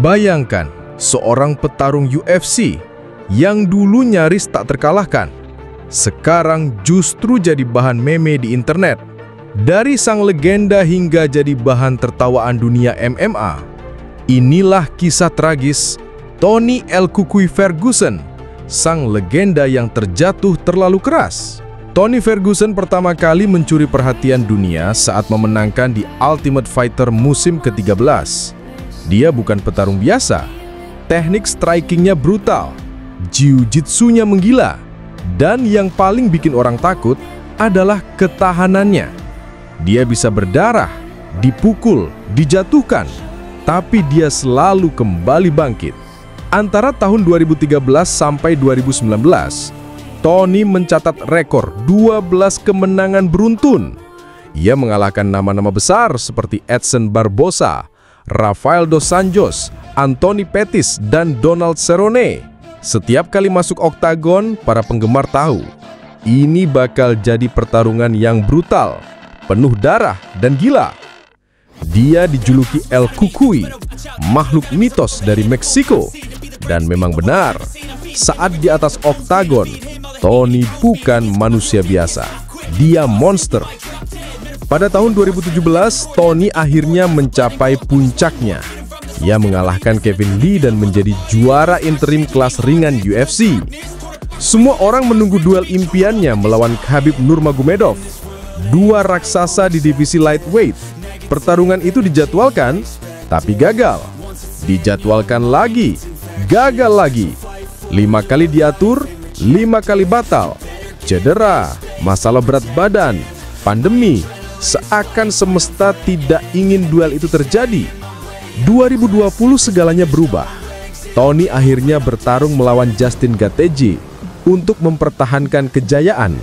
Bayangkan, seorang petarung UFC yang dulu nyaris tak terkalahkan, sekarang justru jadi bahan meme di internet. Dari sang legenda hingga jadi bahan tertawaan dunia MMA. Inilah kisah tragis Tony El Cucuy Ferguson, sang legenda yang terjatuh terlalu keras. Tony Ferguson pertama kali mencuri perhatian dunia saat memenangkan di Ultimate Fighter musim ke-13. Dia bukan petarung biasa. Teknik strikingnya brutal, jiu-jitsunya menggila, dan yang paling bikin orang takut adalah ketahanannya. Dia bisa berdarah, dipukul, dijatuhkan, tapi dia selalu kembali bangkit. Antara tahun 2013 sampai 2019, Tony mencatat rekor 12 kemenangan beruntun. Ia mengalahkan nama-nama besar seperti Edson Barbosa, Rafael dos Anjos, Anthony Pettis, dan Donald Cerrone. Setiap kali masuk oktagon, para penggemar tahu ini bakal jadi pertarungan yang brutal, penuh darah dan gila. Dia dijuluki El Cucuy, makhluk mitos dari Meksiko. Dan memang benar, saat di atas oktagon, Tony bukan manusia biasa. Dia monster. Pada tahun 2017, Tony akhirnya mencapai puncaknya. Ia mengalahkan Kevin Lee dan menjadi juara interim kelas ringan UFC. Semua orang menunggu duel impiannya melawan Khabib Nurmagomedov, dua raksasa di divisi lightweight. Pertarungan itu dijadwalkan, tapi gagal. Dijadwalkan lagi, gagal lagi. 5 kali diatur, 5 kali batal. Cedera, masalah berat badan, pandemi. Seakan semesta tidak ingin duel itu terjadi. 2020 segalanya berubah. Tony akhirnya bertarung melawan Justin Gaethje untuk mempertahankan kejayaan.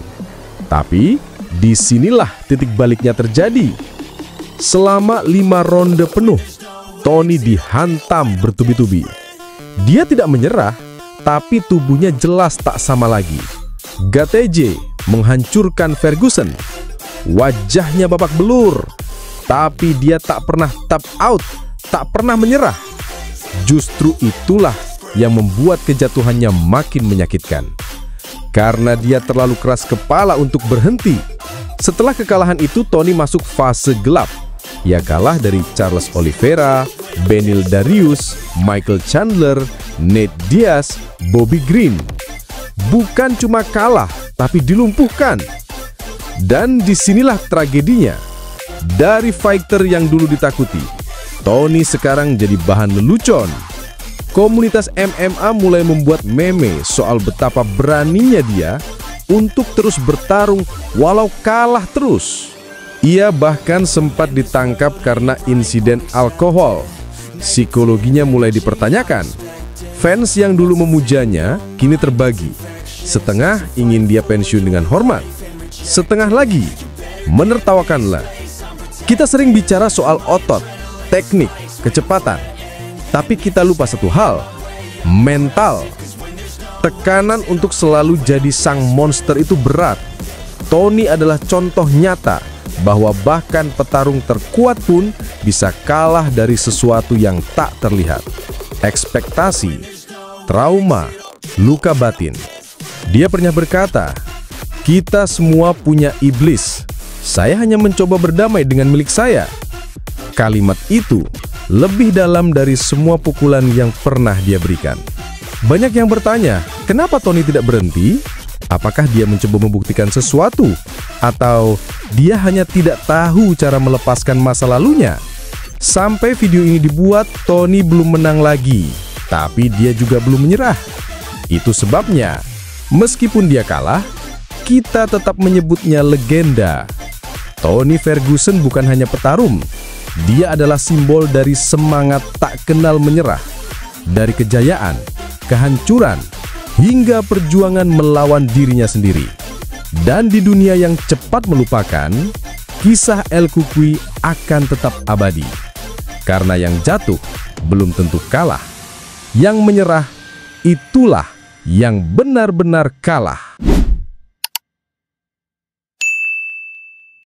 Tapi disinilah titik baliknya terjadi. Selama 5 ronde penuh, Tony dihantam bertubi-tubi. Dia tidak menyerah, tapi tubuhnya jelas tak sama lagi. Gaethje menghancurkan Ferguson. Wajahnya babak belur, tapi dia tak pernah tap out, tak pernah menyerah. Justru itulah yang membuat kejatuhannya makin menyakitkan. Karena dia terlalu keras kepala untuk berhenti. Setelah kekalahan itu, Tony masuk fase gelap. Ia kalah dari Charles Oliveira, Beneil Dariush, Michael Chandler, Nate Diaz, Bobby Green. Bukan cuma kalah, tapi dilumpuhkan. Dan disinilah tragedinya. Dari fighter yang dulu ditakuti, Tony sekarang jadi bahan lelucon. Komunitas MMA mulai membuat meme soal betapa beraninya dia untuk terus bertarung walau kalah terus. Ia bahkan sempat ditangkap karena insiden alkohol. Psikologinya mulai dipertanyakan. Fans yang dulu memujanya kini terbagi. Setengah ingin dia pensiun dengan hormat, setengah lagi menertawakanlah. Kita sering bicara soal otot, teknik, kecepatan, tapi kita lupa satu hal, mental. Tekanan untuk selalu jadi sang monster itu berat. Tony adalah contoh nyata bahwa bahkan petarung terkuat pun bisa kalah dari sesuatu yang tak terlihat. Ekspektasi, trauma, luka batin. Dia pernah berkata, "Kita semua punya iblis. Saya hanya mencoba berdamai dengan milik saya." Kalimat itu lebih dalam dari semua pukulan yang pernah dia berikan. Banyak yang bertanya, kenapa Tony tidak berhenti? Apakah dia mencoba membuktikan sesuatu? Atau dia hanya tidak tahu cara melepaskan masa lalunya? Sampai video ini dibuat, Tony belum menang lagi. Tapi dia juga belum menyerah. Itu sebabnya, meskipun dia kalah, kita tetap menyebutnya legenda. Tony Ferguson bukan hanya petarung. Dia adalah simbol dari semangat tak kenal menyerah. Dari kejayaan, kehancuran, hingga perjuangan melawan dirinya sendiri. Dan di dunia yang cepat melupakan, kisah El Cucuy akan tetap abadi. Karena yang jatuh belum tentu kalah. Yang menyerah, itulah yang benar-benar kalah.